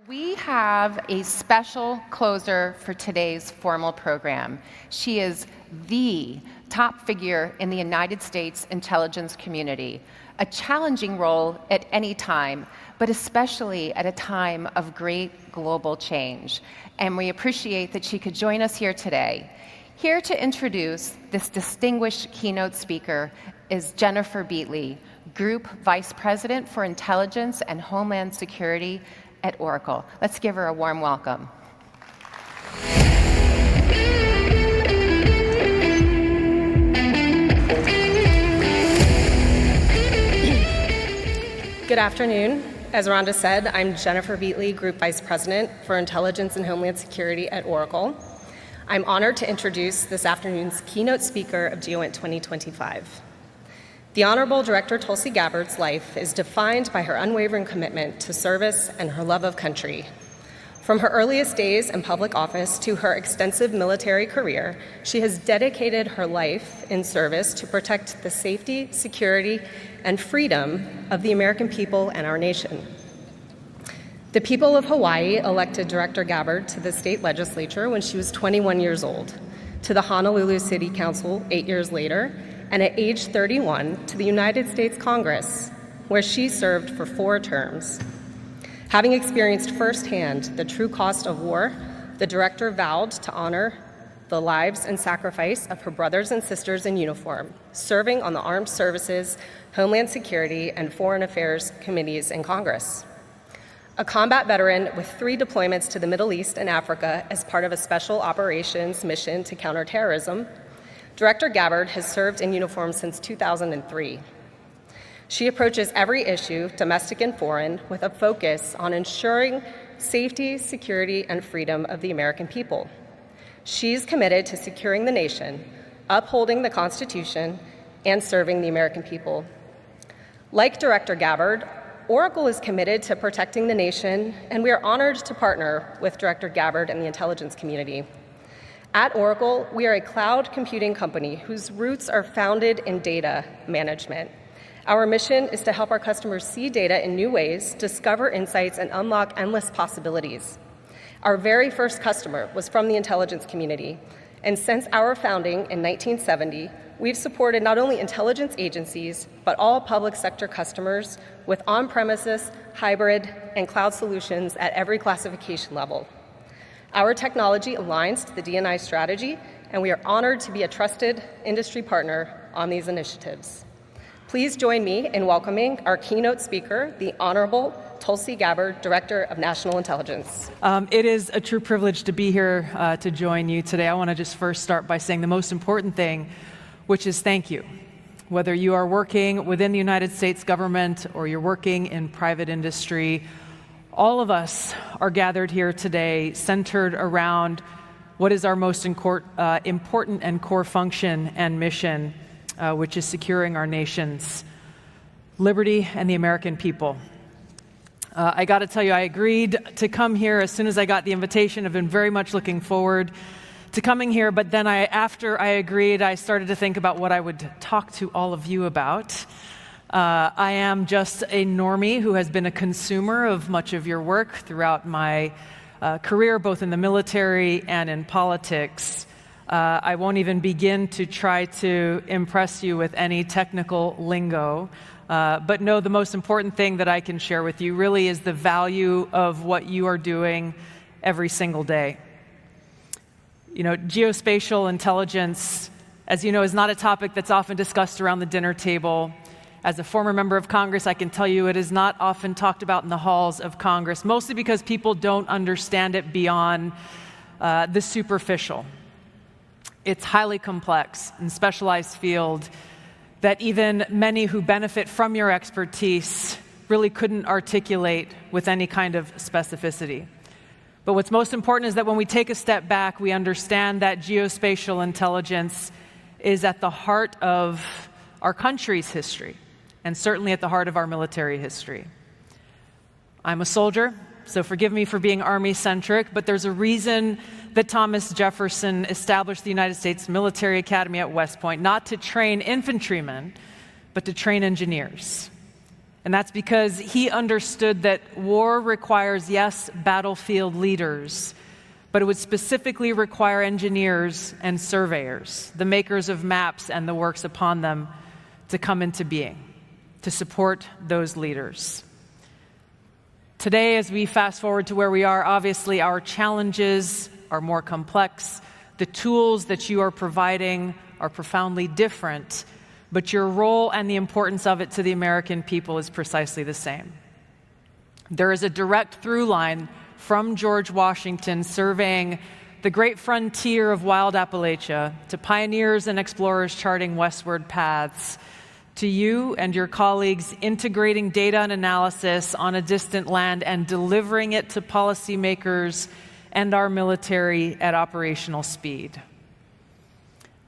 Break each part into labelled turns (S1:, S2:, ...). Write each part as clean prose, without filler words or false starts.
S1: We have a special closer for today's formal program. She is the top figure in the United States intelligence community, a challenging role at any time, but especially at a time of great global change. And we appreciate that she could join us here today. Here to introduce this distinguished keynote speaker is Jennifer Beatley, Group Vice President for Intelligence and Homeland Security at Oracle. Let's give her a warm welcome.
S2: Good afternoon. As Rhonda said, I'm Jennifer Beatley, Group Vice President for Intelligence and Homeland Security at Oracle. I'm honored to introduce this afternoon's keynote speaker of GEOINT 2025. The Honorable Director Tulsi Gabbard's life is defined by her unwavering commitment to service and her love of country. From her earliest days in public office to her extensive military career, she has dedicated her life in service to protect the safety, security, and freedom of the American people and our nation. The people of Hawaii elected Director Gabbard to the state legislature when she was 21 years old, to the Honolulu City Council 8 years later, and at age 31 to the United States Congress, where she served for 4 terms. Having experienced firsthand the true cost of war, the director vowed to honor the lives and sacrifice of her brothers and sisters in uniform, serving on the Armed Services, Homeland Security, and Foreign Affairs committees in Congress. A combat veteran with 3 deployments to the Middle East and Africa as part of a special operations mission to counter terrorism, Director Gabbard has served in uniform since 2003. She approaches every issue, domestic and foreign, with a focus on ensuring safety, security, and freedom of the American people. She's committed to securing the nation, upholding the Constitution, and serving the American people. Like Director Gabbard, Oracle is committed to protecting the nation, and we are honored to partner with Director Gabbard and the intelligence community. At Oracle, we are a cloud computing company whose roots are founded in data management. Our mission is to help our customers see data in new ways, discover insights, and unlock endless possibilities. Our very first customer was from the intelligence community, and since our founding in 1970, we've supported not only intelligence agencies, but all public sector customers with on-premises, hybrid, and cloud solutions at every classification level. Our technology aligns to the DNI strategy, and we are honored to be a trusted industry partner on these initiatives. Please join me in welcoming our keynote speaker, the Honorable Tulsi Gabbard, Director of National Intelligence.
S3: It is a true privilege to be here to join you today. I want to just first start by saying the most important thing, which is thank you. Whether you are working within the United States government or you're working in private industry, all of us are gathered here today centered around what is our most important and core function and mission, which is securing our nation's liberty and the American people. I got to tell you, I agreed to come here as soon as I got the invitation. I've been very much looking forward to coming here, but then after I agreed, I started to think about what I would talk to all of you about. I am just a normie who has been a consumer of much of your work throughout my career, both in the military and in politics. I won't even begin to try to impress you with any technical lingo, but no, the most important thing that I can share with you really is the value of what you are doing every single day. You know, geospatial intelligence, as you know, is not a topic that's often discussed around the dinner table. As a former member of Congress, I can tell you it is not often talked about in the halls of Congress, mostly because people don't understand it beyond the superficial. It's highly complex and specialized field that even many who benefit from your expertise really couldn't articulate with any kind of specificity. But what's most important is that when we take a step back, we understand that geospatial intelligence is at the heart of our country's history, and certainly at the heart of our military history. I'm a soldier, so forgive me for being Army-centric, but there's a reason that Thomas Jefferson established the United States Military Academy at West Point, not to train infantrymen, but to train engineers. And that's because he understood that war requires, yes, battlefield leaders, but it would specifically require engineers and surveyors, the makers of maps and the works upon them, to come into being, to support those leaders. Today, as we fast forward to where we are, obviously our challenges are more complex. The tools that you are providing are profoundly different, but your role and the importance of it to the American people is precisely the same. There is a direct through line from George Washington surveying the great frontier of wild Appalachia to pioneers and explorers charting westward paths, to you and your colleagues integrating data and analysis on a distant land and delivering it to policymakers and our military at operational speed.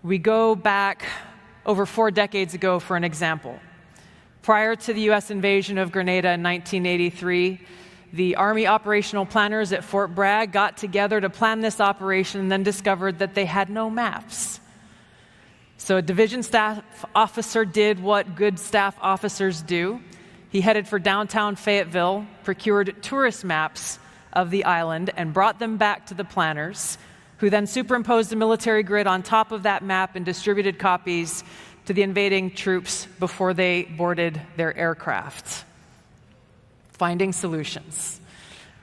S3: We go back over 4 decades ago for an example. Prior to the U.S. invasion of Grenada in 1983, the Army operational planners at Fort Bragg got together to plan this operation and then discovered that they had no maps. So a division staff officer did what good staff officers do. He headed for downtown Fayetteville, procured tourist maps of the island, and brought them back to the planners, who then superimposed a military grid on top of that map and distributed copies to the invading troops before they boarded their aircraft. Finding solutions.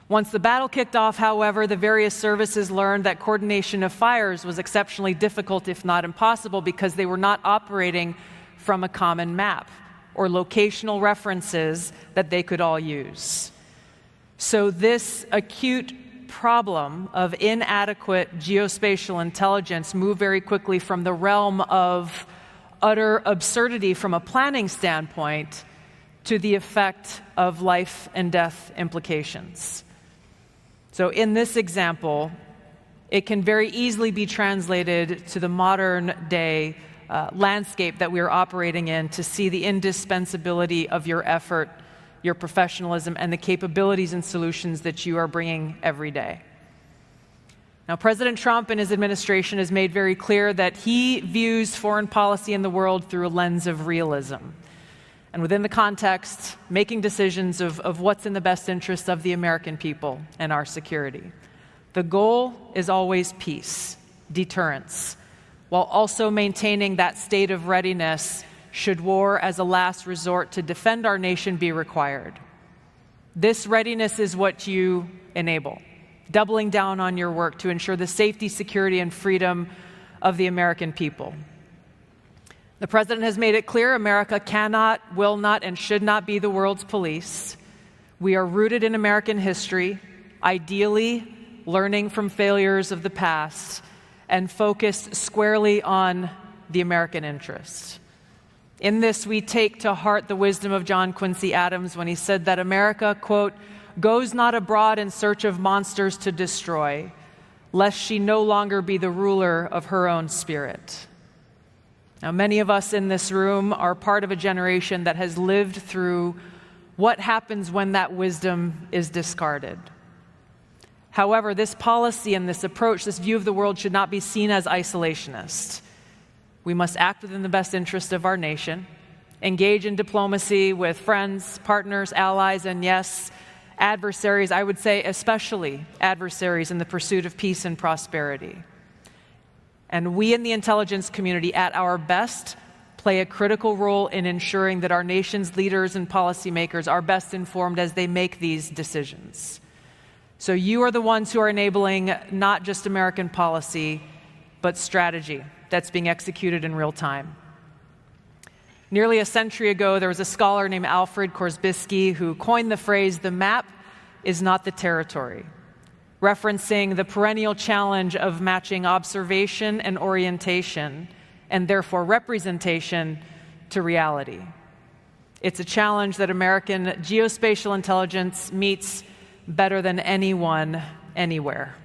S3: Once the battle kicked off, however, the various services learned that coordination of fires was exceptionally difficult, if not impossible, because they were not operating from a common map or locational references that they could all use. So this acute problem of inadequate geospatial intelligence moved very quickly from the realm of utter absurdity from a planning standpoint to the effect of life and death implications. So in this example, it can very easily be translated to the modern day landscape that we are operating in to see the indispensability of your effort, your professionalism, and the capabilities and solutions that you are bringing every day. Now, President Trump and his administration has made very clear that he views foreign policy in the world through a lens of realism. And within the context, making decisions of what's in the best interest of the American people and our security. The goal is always peace, deterrence, while also maintaining that state of readiness should war as a last resort to defend our nation be required. This readiness is what you enable, doubling down on your work to ensure the safety, security, and freedom of the American people. The President has made it clear America cannot, will not, and should not be the world's police. We are rooted in American history, ideally learning from failures of the past, and focused squarely on the American interest. In this, we take to heart the wisdom of John Quincy Adams when he said that America, quote, goes not abroad in search of monsters to destroy, lest she no longer be the ruler of her own spirit. Now, many of us in this room are part of a generation that has lived through what happens when that wisdom is discarded. However, this policy and this approach, this view of the world should not be seen as isolationist. We must act within the best interest of our nation, engage in diplomacy with friends, partners, allies, and yes, adversaries, I would say especially adversaries in the pursuit of peace and prosperity. And we in the intelligence community, at our best, play a critical role in ensuring that our nation's leaders and policymakers are best informed as they make these decisions. So you are the ones who are enabling not just American policy, but strategy that's being executed in real time. Nearly a century ago, there was a scholar named Alfred Korzybski who coined the phrase, "The map is not the territory," referencing the perennial challenge of matching observation and orientation, and therefore representation, to reality. It's a challenge that American geospatial intelligence meets better than anyone, anywhere.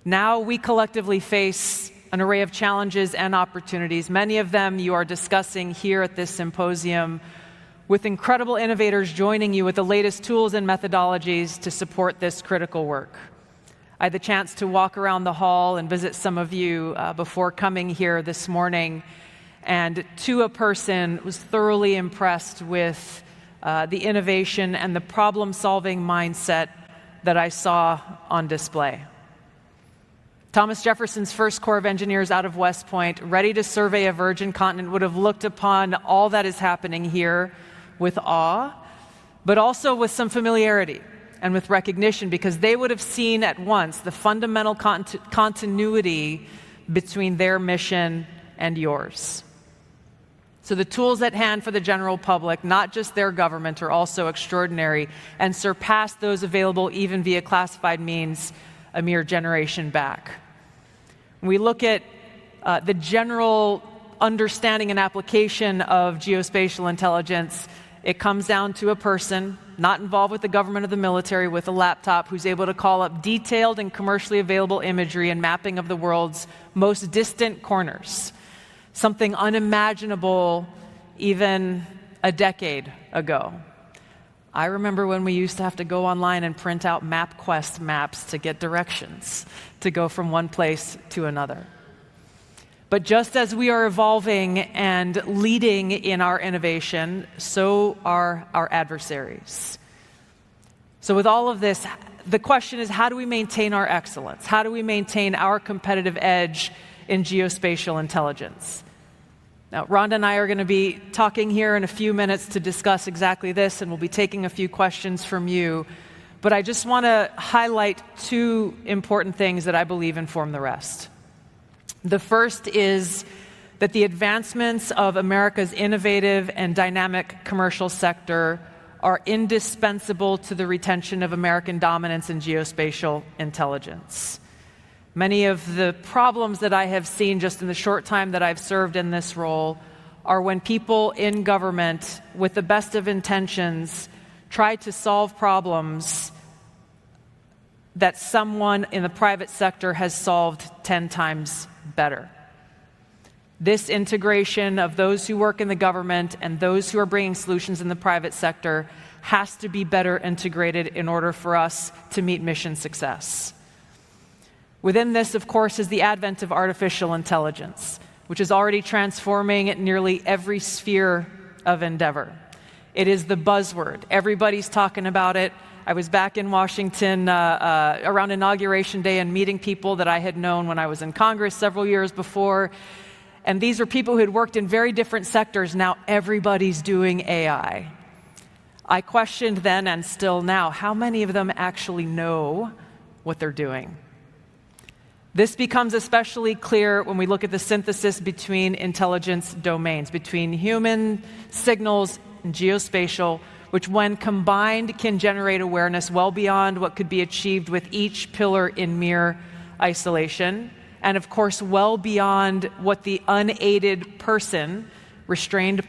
S3: Now we collectively face an array of challenges and opportunities. Many of them you are discussing here at this symposium, with incredible innovators joining you with the latest tools and methodologies to support this critical work. I had the chance to walk around the hall and visit some of you before coming here this morning. and to a person was thoroughly impressed with the innovation and the problem-solving mindset that I saw on display. Thomas Jefferson's first Corps of Engineers out of West Point, ready to survey a virgin continent, would have looked upon all that is happening here with awe, but also with some familiarity and with recognition, because they would have seen at once the fundamental continuity between their mission and yours. So the tools at hand for the general public, not just their government, are also extraordinary and surpass those available even via classified means a mere generation back. When we look at the general understanding and application of geospatial intelligence, it comes down to a person not involved with the government or the military with a laptop who's able to call up detailed and commercially available imagery and mapping of the world's most distant corners, something unimaginable even a decade ago. I remember when we used to have to go online and print out MapQuest maps to get directions to go from one place to another. But just as we are evolving and leading in our innovation, so are our adversaries. So with all of this, the question is, how do we maintain our excellence? How do we maintain our competitive edge in geospatial intelligence? Now, Rhonda and I are going to be talking here in a few minutes to discuss exactly this, and we'll be taking a few questions from you. But I just want to highlight two important things that I believe inform the rest. The first is that the advancements of America's innovative and dynamic commercial sector are indispensable to the retention of American dominance in geospatial intelligence. Many of the problems that I have seen just in the short time that I've served in this role are when people in government, with the best of intentions, try to solve problems that someone in the private sector has solved 10 times better. This integration of those who work in the government and those who are bringing solutions in the private sector has to be better integrated in order for us to meet mission success. Within this, of course, is the advent of artificial intelligence, which is already transforming nearly every sphere of endeavor. It is the buzzword. Everybody's talking about it. I was back in Washington around Inauguration Day and meeting people that I had known when I was in Congress several years before. And these are people who had worked in very different sectors. Now everybody's doing AI. I questioned then and still now, how many of them actually know what they're doing? This becomes especially clear when we look at the synthesis between intelligence domains, between human signals and geospatial, which when combined can generate awareness well beyond what could be achieved with each pillar in mere isolation, and of course well beyond what the unaided person, restrained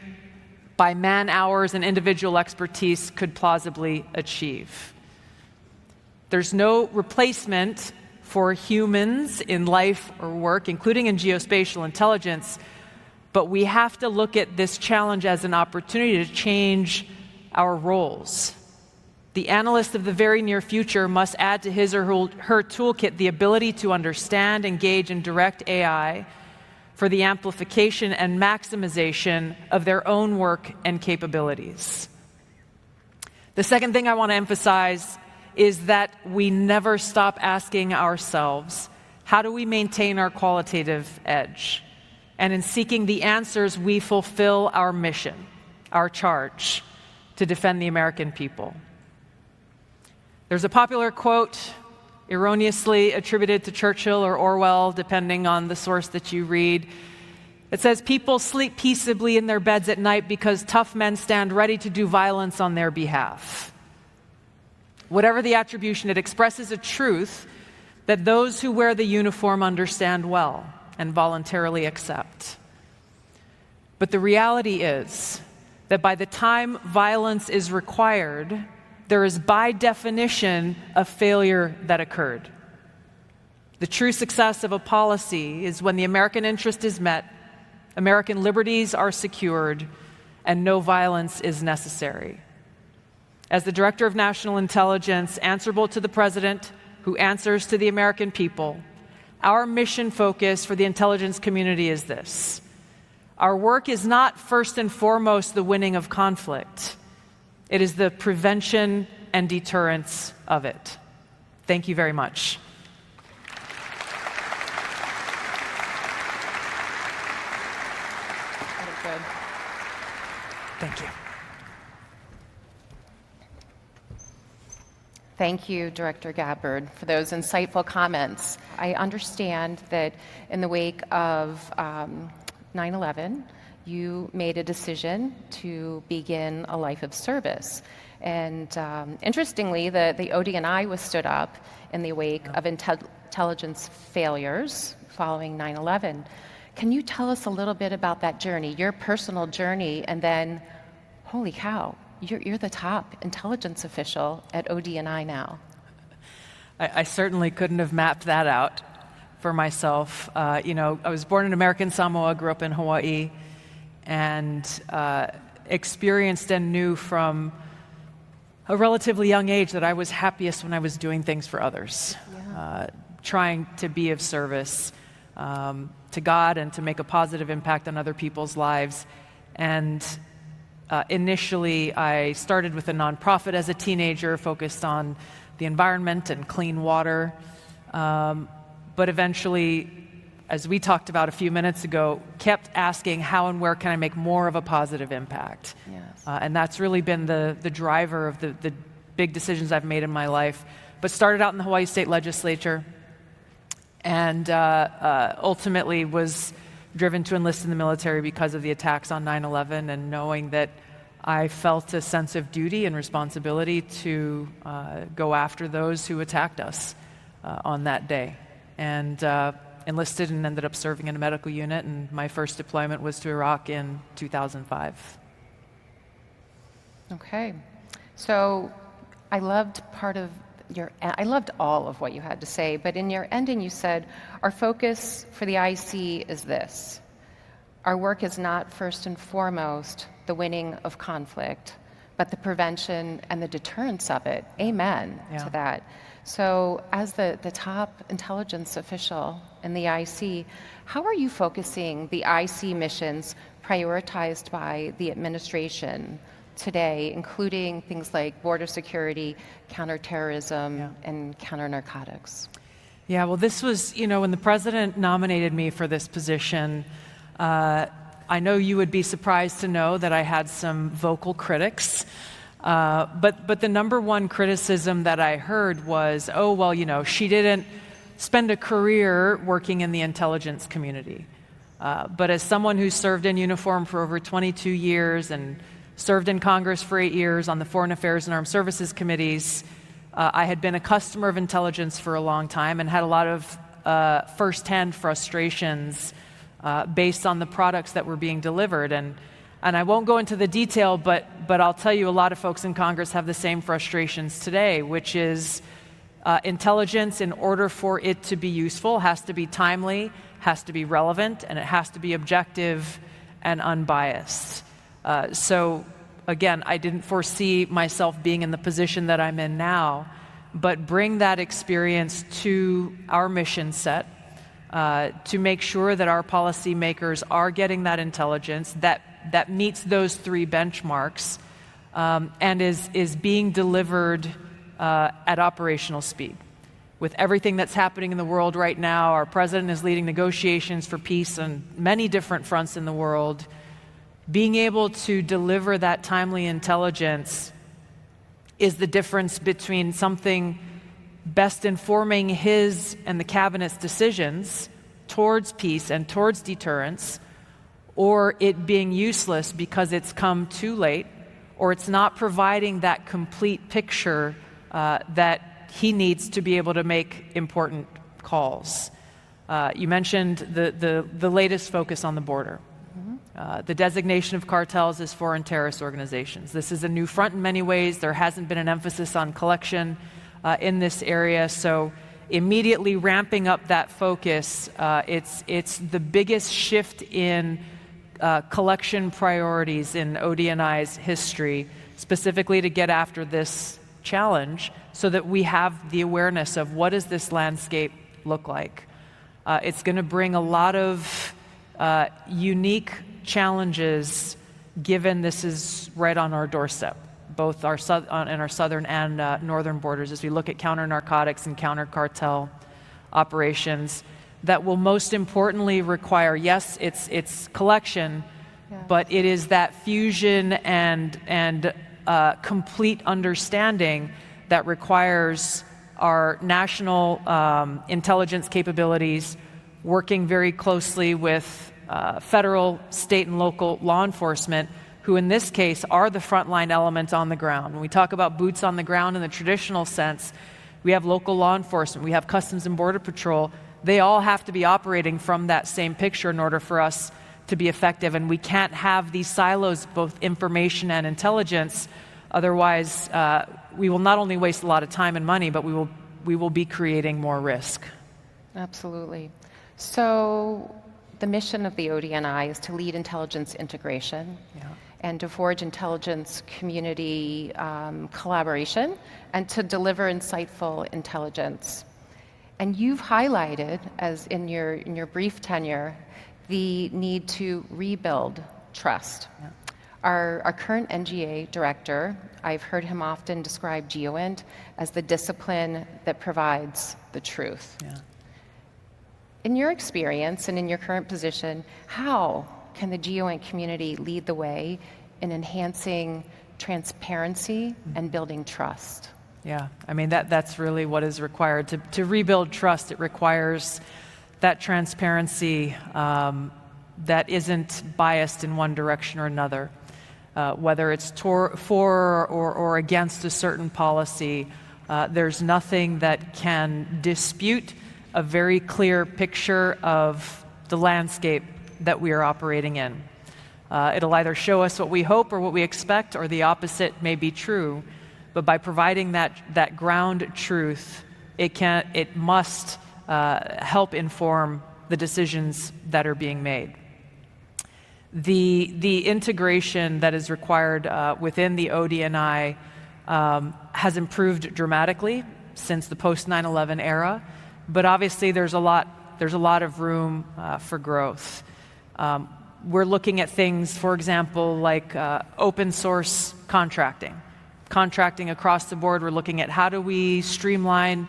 S3: by man-hours and individual expertise, could plausibly achieve. There's no replacement for humans in life or work, including in geospatial intelligence, but we have to look at this challenge as an opportunity to change our roles. The analyst of the very near future must add to his or her toolkit the ability to understand, engage, and direct AI for the amplification and maximization of their own work and capabilities. The second thing I want to emphasize is that we never stop asking ourselves, how do we maintain our qualitative edge? And in seeking the answers, we fulfill our mission, our charge to defend the American people. There's a popular quote, erroneously attributed to Churchill or Orwell, depending on the source that you read. It says, people sleep peaceably in their beds at night because tough men stand ready to do violence on their behalf. Whatever the attribution, it expresses a truth that those who wear the uniform understand well and voluntarily accept. But the reality is that by the time violence is required, there is by definition a failure that occurred. The true success of a policy is when the American interest is met, American liberties are secured, and no violence is necessary. As the Director of National Intelligence, answerable to the President, who answers to the American people, our mission focus for the intelligence community is this: Our work is not first and foremost the winning of conflict. It is the prevention and deterrence of it. Thank you very much.
S1: Good.
S3: Thank you.
S1: Thank you, Director Gabbard, for those insightful comments. I understand that in the wake of 9/11, you made a decision to begin a life of service. And interestingly, the ODNI was stood up in the wake of intelligence failures following 9/11. Can you tell us a little bit about that journey, your personal journey, and then, holy cow, you're the top intelligence official at ODNI now?
S3: I certainly couldn't have mapped that out for myself. I was born in American Samoa, grew up in Hawaii, and experienced and knew from a relatively young age that I was happiest when I was doing things for others, trying to be of service to God and to make a positive impact on other people's lives. And initially, I started with a nonprofit as a teenager, focused on the environment and clean water. But eventually, as we talked about a few minutes ago, kept asking how and where can I make more of a positive impact?
S1: Yes.
S3: And that's really been the driver of the big decisions I've made in my life. But started out in the Hawaii State Legislature, and ultimately was driven to enlist in the military because of the attacks on 9/11, and knowing that I felt a sense of duty and responsibility to go after those who attacked us on that day. And enlisted and ended up serving in a medical unit, and my first deployment was to Iraq in 2005.
S1: Okay. So I loved I loved all of what you had to say, but in your ending you said, our focus for the IC is this. Our work is not first and foremost the winning of conflict, but the prevention and the deterrence of it. Amen to that. So as the top intelligence official in the IC, how are you focusing the IC missions prioritized by the administration today, including things like border security, counterterrorism, and counter-narcotics?
S3: Yeah, well, this was, when the president nominated me for this position, I know you would be surprised to know that I had some vocal critics. But the number one criticism that I heard was, she didn't spend a career working in the intelligence community. But as someone who served in uniform for over 22 years and served in Congress for 8 years on the Foreign Affairs and Armed Services Committees, I had been a customer of intelligence for a long time and had a lot of firsthand frustrations based on the products that were being delivered. And I won't go into the detail, but I'll tell you, a lot of folks in Congress have the same frustrations today, which is intelligence, in order for it to be useful, has to be timely, has to be relevant, and it has to be objective and unbiased. So again, I didn't foresee myself being in the position that I'm in now, but bring that experience to our mission set to make sure that our policymakers are getting that intelligence that meets those 3 benchmarks and is being delivered at operational speed. With everything that's happening in the world right now, our president is leading negotiations for peace on many different fronts in the world. Being able to deliver that timely intelligence is the difference between something best informing his and the cabinet's decisions towards peace and towards deterrence, or it being useless because it's come too late, or it's not providing that complete picture that he needs to be able to make important calls. You mentioned the latest focus on the border. The designation of cartels as foreign terrorist organizations. This is a new front in many ways. There hasn't been an emphasis on collection in this area, so immediately ramping up that focus, it's the biggest shift in collection priorities in ODNI's history, specifically to get after this challenge so that we have the awareness of what does this landscape look like. It's going to bring a lot of unique challenges given this is right on our doorstep, both in our southern and northern borders, as we look at counter-narcotics and counter-cartel operations that will most importantly require, yes, it's collection, but it is that fusion and complete understanding that requires our national intelligence capabilities working very closely with federal, state, and local law enforcement, who in this case are the frontline element on the ground. When we talk about boots on the ground in the traditional sense, we have local law enforcement, we have Customs and Border Patrol. They all have to be operating from that same picture in order for us to be effective, and we can't have these silos, both information and intelligence. Otherwise, we will not only waste a lot of time and money, but we will be creating more risk.
S1: Absolutely. So the mission of the ODNI is to lead intelligence integration and to forge intelligence community collaboration and to deliver insightful intelligence. And you've highlighted, as in your brief tenure, the need to rebuild trust. Our current NGA director, I've heard him often describe GEOINT as the discipline that provides the truth. In your experience and in your current position, how can the GEOINT community lead the way in enhancing transparency and building trust?
S3: Yeah, I mean, that's really what is required. To rebuild trust, it requires that transparency that isn't biased in one direction or another. Whether it's for or against a certain policy, there's nothing that can dispute a very clear picture of the landscape that we are operating in. It'll either show us what we hope or what we expect, or the opposite may be true. But by providing that ground truth, it must help inform the decisions that are being made. The integration that is required within the ODNI has improved dramatically since the post 9/11 era, but obviously there's a lot of room for growth. We're looking at things, for example, like open source contracting across the board. We're looking at how do we streamline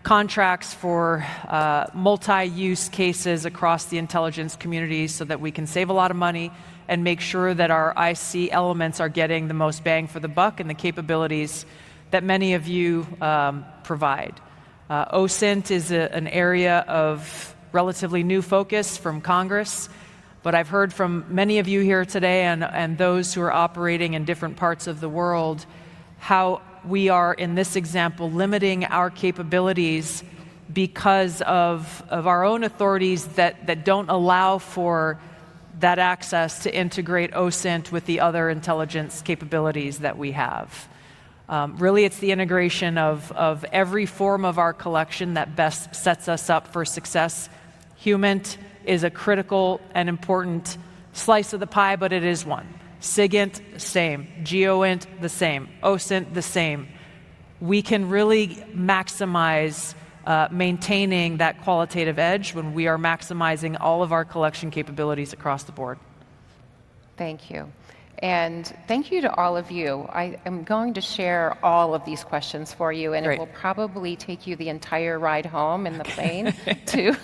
S3: contracts for multi-use cases across the intelligence community so that we can save a lot of money and make sure that our IC elements are getting the most bang for the buck and the capabilities that many of you provide. OSINT is an area of relatively new focus from Congress, but I've heard from many of you here today and those who are operating in different parts of the world how we are, in this example, limiting our capabilities because of our own authorities that don't allow for that access to integrate OSINT with the other intelligence capabilities that we have. Really, it's the integration of every form of our collection that best sets us up for success. HUMINT is a critical and important slice of the pie, but it is one. SIGINT, same. GEOINT, the same. OSINT, the same. We can really maximize maintaining that qualitative edge when we are maximizing all of our collection capabilities across the board.
S1: Thank you. And thank you to all of you. I am going to share all of these questions for you, and
S3: Great.
S1: It will probably take you the entire ride home in the plane, too.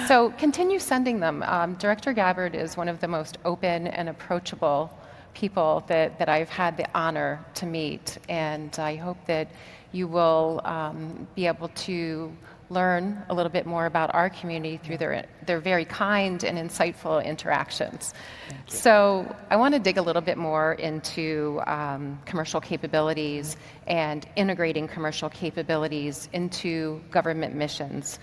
S1: So continue sending them. Director Gabbard is one of the most open and approachable people that I've had the honor to meet, and I hope that you will be able to learn a little bit more about our community through their very kind and insightful interactions. So I want to dig a little bit more into commercial capabilities and integrating commercial capabilities into government missions.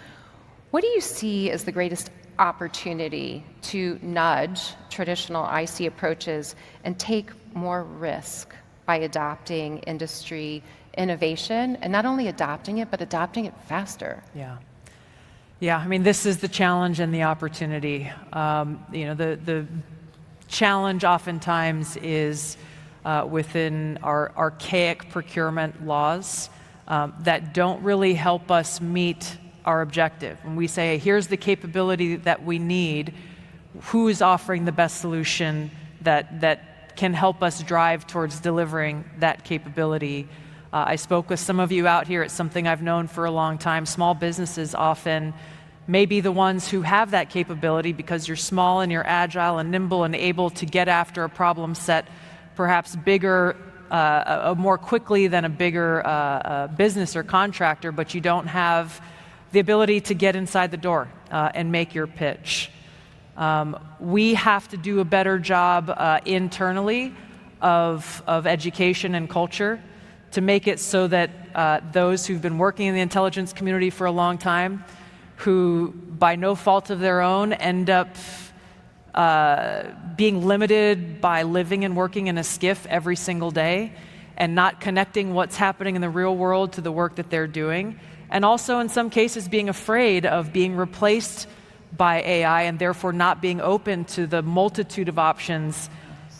S1: What do you see as the greatest opportunity to nudge traditional IC approaches and take more risk by adopting industry innovation, and not only adopting it, but adopting it faster?
S3: Yeah, I mean, this is the challenge and the opportunity. The challenge oftentimes is within our archaic procurement laws that don't really help us meet our objective. When we say, here's the capability that we need, who is offering the best solution that can help us drive towards delivering that capability. I spoke with some of you out here. It's something I've known for a long time. Small businesses often may be the ones who have that capability because you're small and you're agile and nimble and able to get after a problem set perhaps bigger, more quickly than a bigger business or contractor, but you don't have the ability to get inside the door and make your pitch. We have to do a better job internally of education and culture to make it so that those who've been working in the intelligence community for a long time, who by no fault of their own end up being limited by living and working in a skiff every single day and not connecting what's happening in the real world to the work that they're doing, and also in some cases being afraid of being replaced by AI and therefore not being open to the multitude of options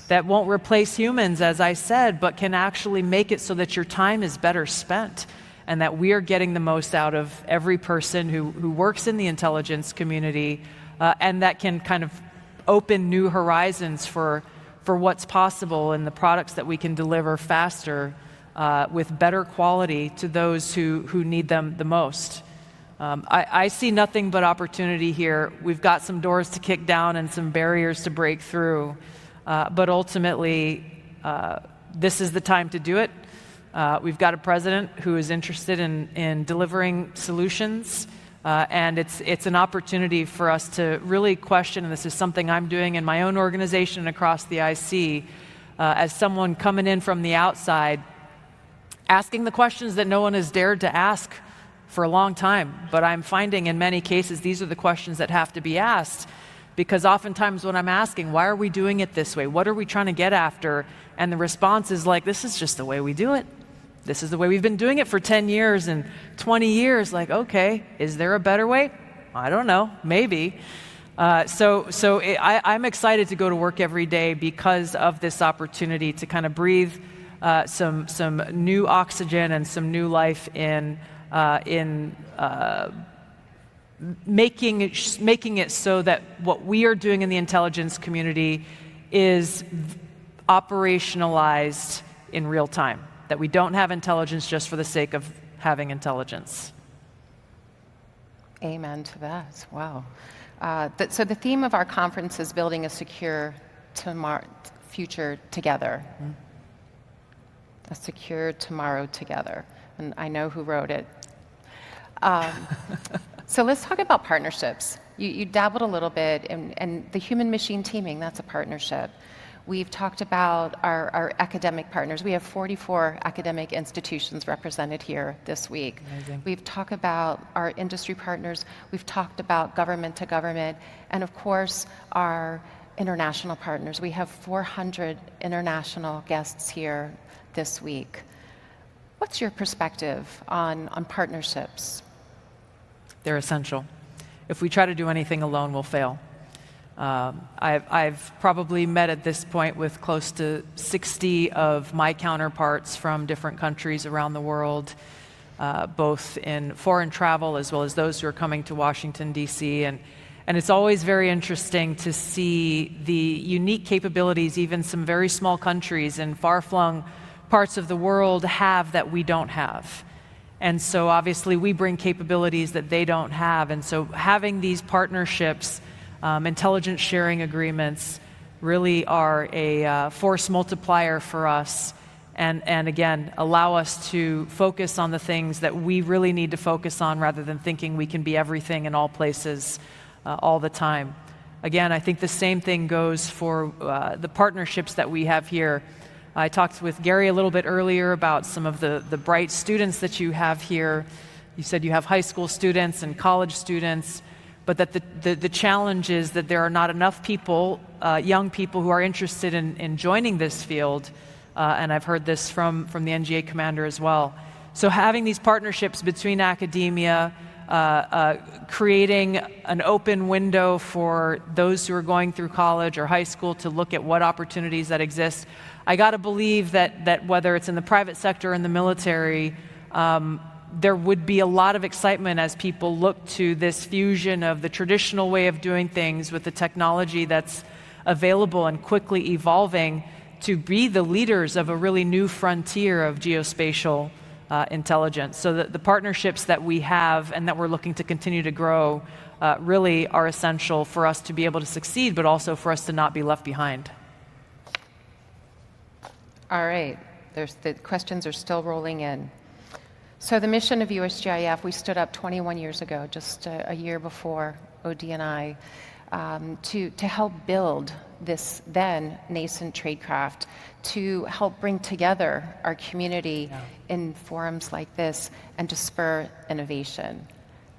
S3: that won't replace humans, as I said, but can actually make it so that your time is better spent and that we are getting the most out of every person who works in the intelligence community, and that can kind of open new horizons for what's possible and the products that we can deliver faster with better quality to those who need them the most. I see nothing but opportunity here. We've got some doors to kick down and some barriers to break through, but ultimately, this is the time to do it. We've got a president who is interested in delivering solutions, and it's an opportunity for us to really question, and this is something I'm doing in my own organization and across the IC, as someone coming in from the outside, asking the questions that no one has dared to ask for a long time. But I'm finding in many cases these are the questions that have to be asked, because oftentimes when I'm asking, why are we doing it this way? What are we trying to get after? And the response is like, this is just the way we do it. This is the way we've been doing it for 10 years and 20 years. Like, okay, is there a better way? I don't know, maybe. I'm excited to go to work every day because of this opportunity to kind of breathe some new oxygen and some new life in making it so that what we are doing in the intelligence community is operationalized in real time, that we don't have intelligence just for the sake of having intelligence.
S1: Amen to that. Wow. So the theme of our conference is building a secure future together. Mm-hmm. A secure tomorrow together. And I know who wrote it. So let's talk about partnerships. You dabbled a little bit in the human-machine teaming, that's a partnership. We've talked about our academic partners. We have 44 academic institutions represented here this week.
S3: Amazing.
S1: We've talked about our industry partners. We've talked about government to government. And of course, our international partners. We have 400 international guests here this week. What's your perspective on partnerships?
S3: They're essential. If we try to do anything alone, we'll fail. I've probably met at this point with close to 60 of my counterparts from different countries around the world, both in foreign travel as well as those who are coming to Washington, D.C. And it's always very interesting to see the unique capabilities even some very small countries in far-flung parts of the world have that we don't have. And so obviously we bring capabilities that they don't have. And so having these partnerships, intelligence sharing agreements really are a force multiplier for us, and again, allow us to focus on the things that we really need to focus on rather than thinking we can be everything in all places all the time. Again, I think the same thing goes for the partnerships that we have here. I talked with Gary a little bit earlier about some of the bright students that you have here. You said you have high school students and college students, but that the challenge is that there are not enough people, young people who are interested in joining this field, and I've heard this from the NGA commander as well. So having these partnerships between academia, creating an open window for those who are going through college or high school to look at what opportunities that exist. I got to believe that whether it's in the private sector or in the military, there would be a lot of excitement as people look to this fusion of the traditional way of doing things with the technology that's available and quickly evolving to be the leaders of a really new frontier of geospatial intelligence. So the partnerships that we have and that we're looking to continue to grow really are essential for us to be able to succeed, but also for us to not be left behind.
S1: All right, the questions are still rolling in. So the mission of USGIF, we stood up 21 years ago, just a year before ODNI, to help build this then nascent tradecraft, to help bring together our community in forums like this and to spur innovation.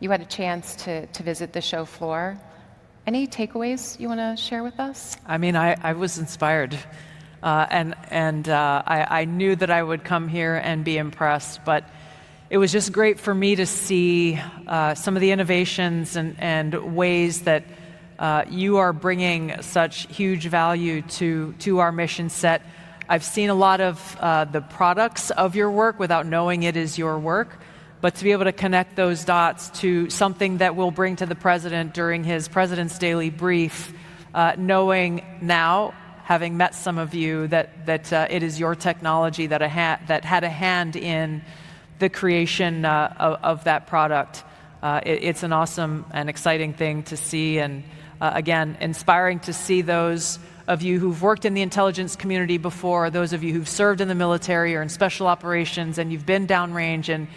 S1: You had a chance to visit the show floor. Any takeaways you want to share with us?
S3: I mean, I was inspired. I knew that I would come here and be impressed, but it was just great for me to see some of the innovations and ways that you are bringing such huge value to our mission set. I've seen a lot of the products of your work without knowing it is your work, but to be able to connect those dots to something that we'll bring to the President during his President's Daily Brief, knowing now, having met some of you, that it is your technology that had a hand in the creation of that product. It's an awesome and exciting thing to see, and again, inspiring to see those of you who've worked in the intelligence community before, those of you who've served in the military or in special operations, and you've been downrange, and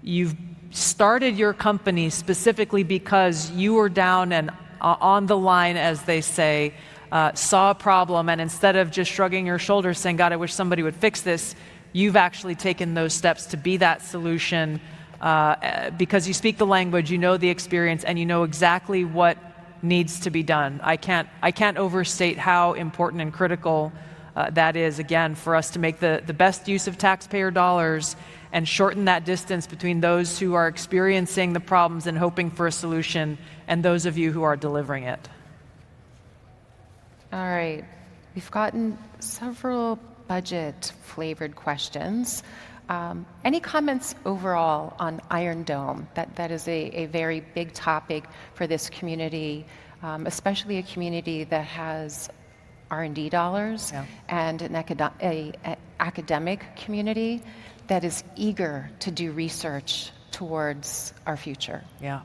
S3: you've started your company specifically because you were down and on the line, as they say, saw a problem, and instead of just shrugging your shoulders saying, God, I wish somebody would fix this, you've actually taken those steps to be that solution because you speak the language, you know the experience, and you know exactly what needs to be done. I can't overstate how important and critical that is, again, for us to make the best use of taxpayer dollars and shorten that distance between those who are experiencing the problems and hoping for a solution and those of you who are delivering it.
S1: All right, we've gotten several budget-flavored questions. Any comments overall on Iron Dome? That is a very big topic for this community, especially a community that has R&D dollars and an academic community that is eager to do research towards our future.
S3: Yeah.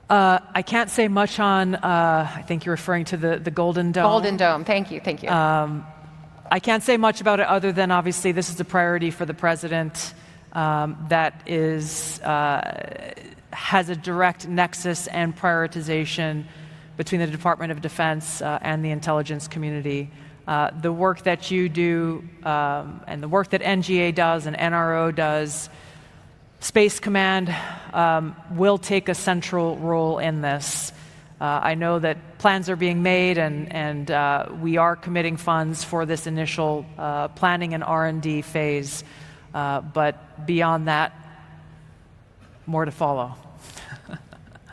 S3: I can't say much on, I think you're referring to the Golden Dome.
S1: Golden Dome, thank you.
S3: I can't say much about it other than obviously this is a priority for the President that has a direct nexus and prioritization between the Department of Defense and the intelligence community. The work that you do and the work that NGA does and NRO does, Space Command will take a central role in this. I know that plans are being made and we are committing funds for this initial planning and R&D phase, but beyond that, more to follow.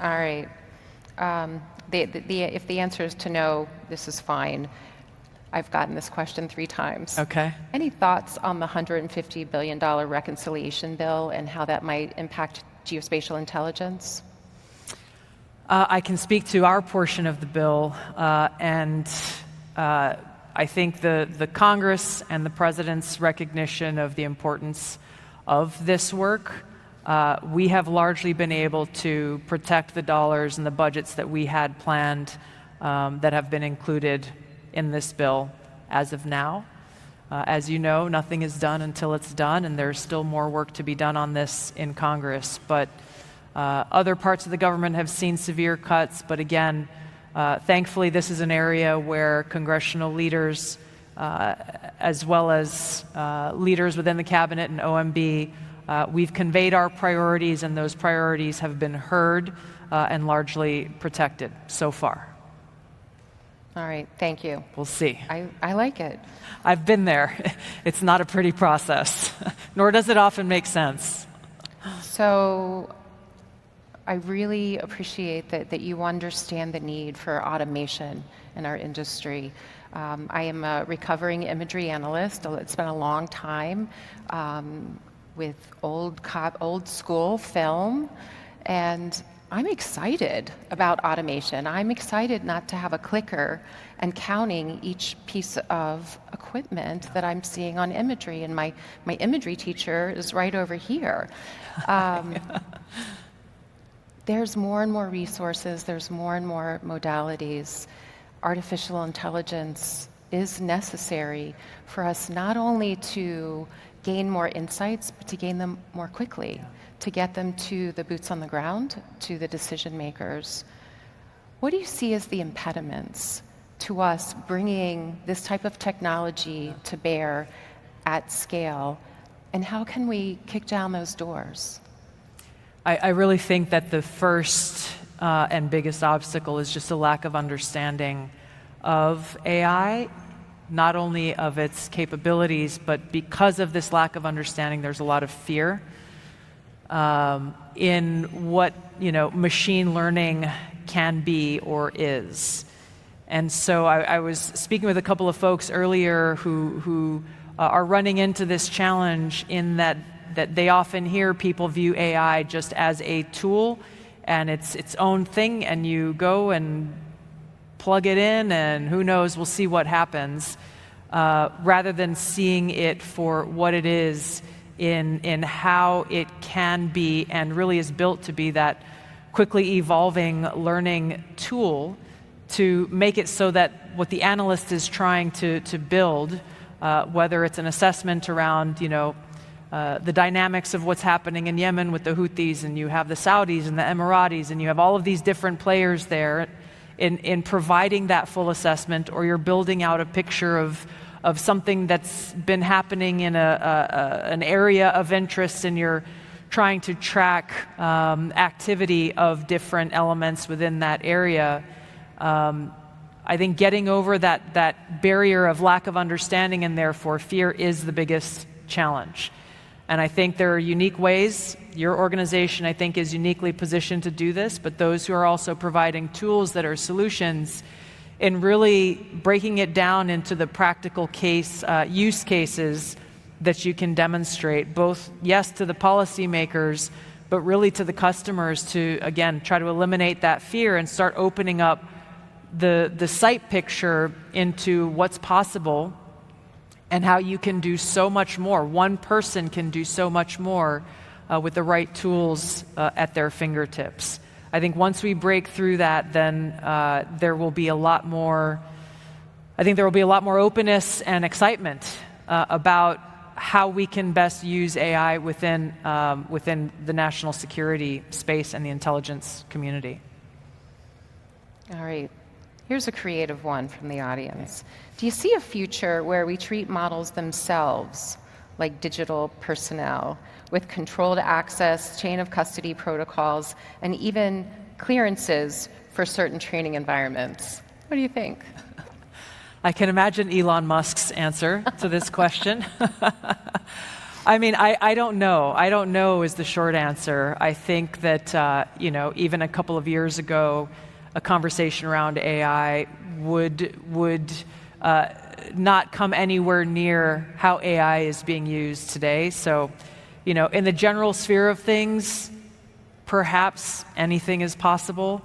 S1: All right. If the answer is to no, this is fine. I've gotten this question 3 times.
S3: Okay.
S1: Any thoughts on the $150 billion reconciliation bill and how that might impact geospatial intelligence?
S3: I can speak to our portion of the bill, and I think the Congress and the President's recognition of the importance of this work, we have largely been able to protect the dollars and the budgets that we had planned that have been included in this bill as of now. As you know, nothing is done until it's done, and there's still more work to be done on this in Congress. But other parts of the government have seen severe cuts, but again, thankfully this is an area where congressional leaders, as well as leaders within the cabinet and OMB, we've conveyed our priorities, and those priorities have been heard and largely protected so far.
S1: All right, thank you.
S3: We'll see.
S1: I like it.
S3: I've been there. It's not a pretty process, nor does it often make sense.
S1: So I really appreciate that you understand the need for automation in our industry. I am a recovering imagery analyst. It's been a long time with old school film, and I'm excited about automation. I'm excited not to have a clicker and counting each piece of equipment that I'm seeing on imagery, and my imagery teacher is right over here. There's more and more resources, there's more and more modalities. Artificial intelligence is necessary for us not only to gain more insights, but to gain them more quickly, to get them to the boots on the ground, to the decision makers. What do you see as the impediments to us bringing this type of technology to bear at scale, and how can we kick down those doors?
S3: I really think that the first and biggest obstacle is just a lack of understanding of AI, not only of its capabilities, but because of this lack of understanding, there's a lot of fear in what machine learning can be or is. And so I was speaking with a couple of folks earlier who are running into this challenge in that they often hear people view AI just as a tool and it's its own thing, and you go and plug it in and who knows, we'll see what happens, rather than seeing it for what it is in how it can be and really is built to be that quickly evolving learning tool to make it so that what the analyst is trying to build, whether it's an assessment around the dynamics of what's happening in Yemen with the Houthis, and you have the Saudis and the Emiratis, and you have all of these different players there in providing that full assessment, or you're building out a picture of something that's been happening in an area of interest, and you're trying to track activity of different elements within that area. I think getting over that barrier of lack of understanding and therefore fear is the biggest challenge. And I think there are unique ways. Your organization, I think, is uniquely positioned to do this, but those who are also providing tools that are solutions in really breaking it down into the practical case, use cases that you can demonstrate, both, yes, to the policymakers, but really to the customers to, again, try to eliminate that fear and start opening up the sight picture into what's possible and how you can do so much more. One person can do so much more with the right tools at their fingertips. I think once we break through that, then there will be a lot more. I think there will be a lot more openness and excitement about how we can best use AI within the national security space and the intelligence community.
S1: All right. Here's a creative one from the audience. Do you see a future where we treat models themselves like digital personnel, with controlled access, chain of custody protocols, and even clearances for certain training environments? What do you think?
S3: I can imagine Elon Musk's answer to this question. I mean, I don't know. I don't know is the short answer. I think that, even a couple of years ago, a conversation around AI would not come anywhere near how AI is being used today. So, in the general sphere of things, perhaps anything is possible.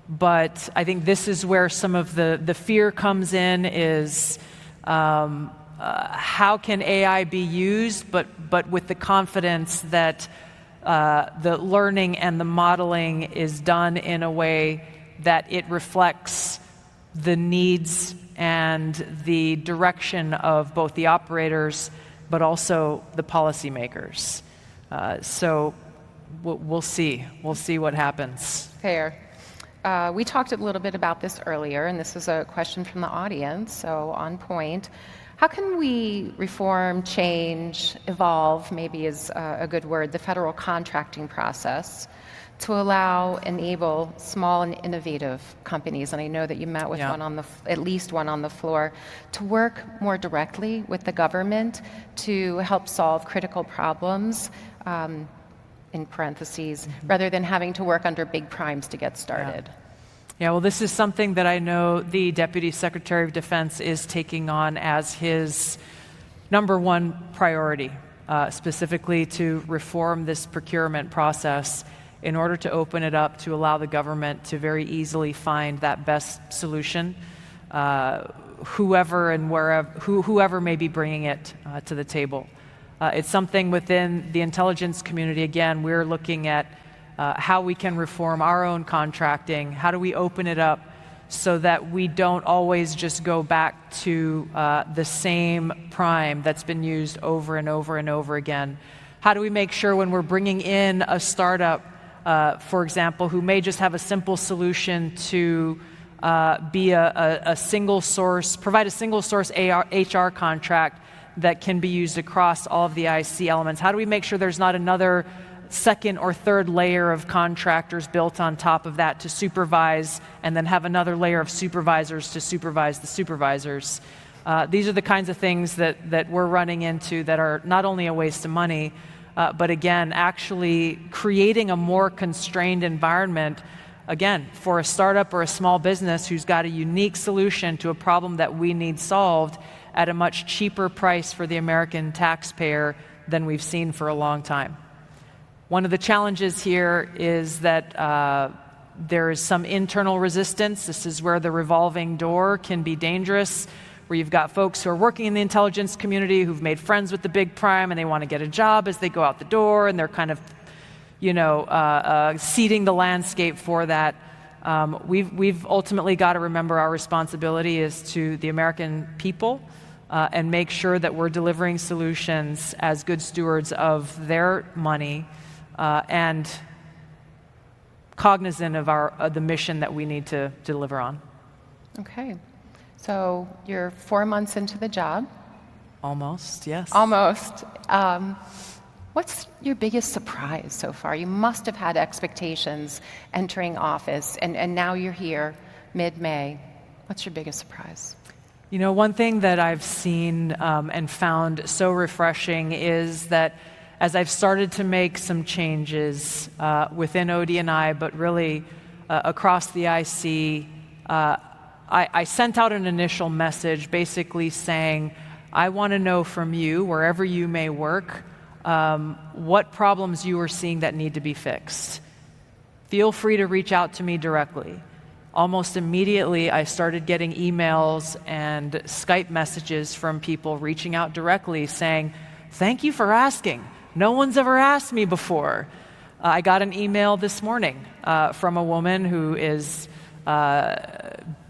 S3: But I think this is where some of the fear comes in is how can AI be used, but with the confidence that the learning and the modeling is done in a way that it reflects the needs and the direction of both the operators, but also the policymakers. So we'll see. We'll see what happens.
S1: Fair. We talked a little bit about this earlier, and this is a question from the audience, so on point. How can we reform, change, evolve, maybe is a good word, the federal contracting process to enable small and innovative companies, and I know that you met with at least one on the floor, to work more directly with the government to help solve critical problems, in parentheses, rather than having to work under big primes to get started?
S3: Yeah, well, this is something that I know the Deputy Secretary of Defense is taking on as his number one priority. specifically to reform this procurement process in order to open it up to allow the government to very easily find that best solution, whoever may be bringing it to the table. It's something within the intelligence community. Again, we're looking at how we can reform our own contracting. How do we open it up so that we don't always just go back to the same prime that's been used over and over and over again? How do we make sure when we're bringing in a startup, for example, who may just have a simple solution to be a single source, provide a single source HR contract that can be used across all of the IC elements? How do we make sure there's not another second or third layer of contractors built on top of that to supervise, and then have another layer of supervisors to supervise the supervisors? These are the kinds of things that we're running into that are not only a waste of money, but again, actually creating a more constrained environment, again, for a startup or a small business who's got a unique solution to a problem that we need solved at a much cheaper price for the American taxpayer than we've seen for a long time. One of the challenges here is that there is some internal resistance. This is where the revolving door can be dangerous, where you've got folks who are working in the intelligence community who've made friends with the big prime and they want to get a job as they go out the door, and they're kind of, seeding the landscape for that. We've ultimately got to remember our responsibility is to the American people, and make sure that we're delivering solutions as good stewards of their money, and cognizant of the mission that we need to deliver on.
S1: Okay. So you're 4 months into the job.
S3: Almost, yes.
S1: Almost. What's your biggest surprise so far? You must have had expectations entering office, and now you're here mid-May. What's your biggest surprise?
S3: One thing that I've seen and found so refreshing is that as I've started to make some changes within ODNI, but really across the IC, I sent out an initial message basically saying, I want to know from you, wherever you may work, what problems you are seeing that need to be fixed. Feel free to reach out to me directly. Almost immediately, I started getting emails and Skype messages from people reaching out directly saying, thank you for asking. No one's ever asked me before. I got an email this morning from a woman who is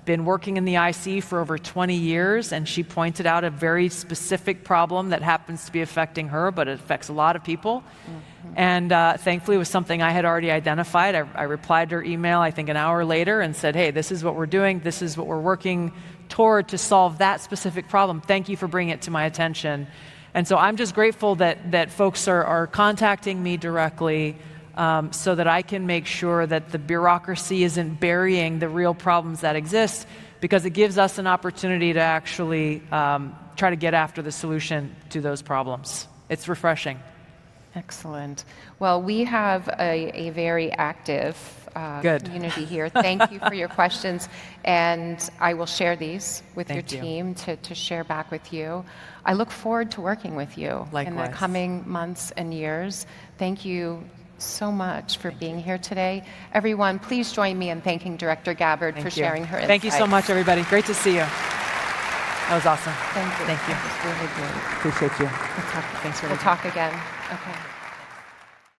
S3: been working in the IC for over 20 years, and she pointed out a very specific problem that happens to be affecting her, but it affects a lot of people. Mm-hmm. And thankfully, it was something I had already identified. I replied to her email, I think an hour later, and said, hey, this is what we're doing. This is what we're working toward to solve that specific problem. Thank you for bringing it to my attention. And so I'm just grateful that folks are contacting me directly, so that I can make sure that the bureaucracy isn't burying the real problems that exist, because it gives us an opportunity to actually try to get after the solution to those problems. It's refreshing.
S1: Excellent. Well, we have a very active community here. Thank you for your questions, and I will share these with your team to share back with you. I look forward to working with you in the coming months and years. Thank you so much for being here today. Everyone, please join me in thanking Director Gabbard for sharing her insights.
S3: Thank you so much, everybody. Great to see you. That was awesome.
S1: Thank you.
S3: Thank you.
S1: That was really great.
S3: Appreciate you.
S1: We'll talk again. Okay.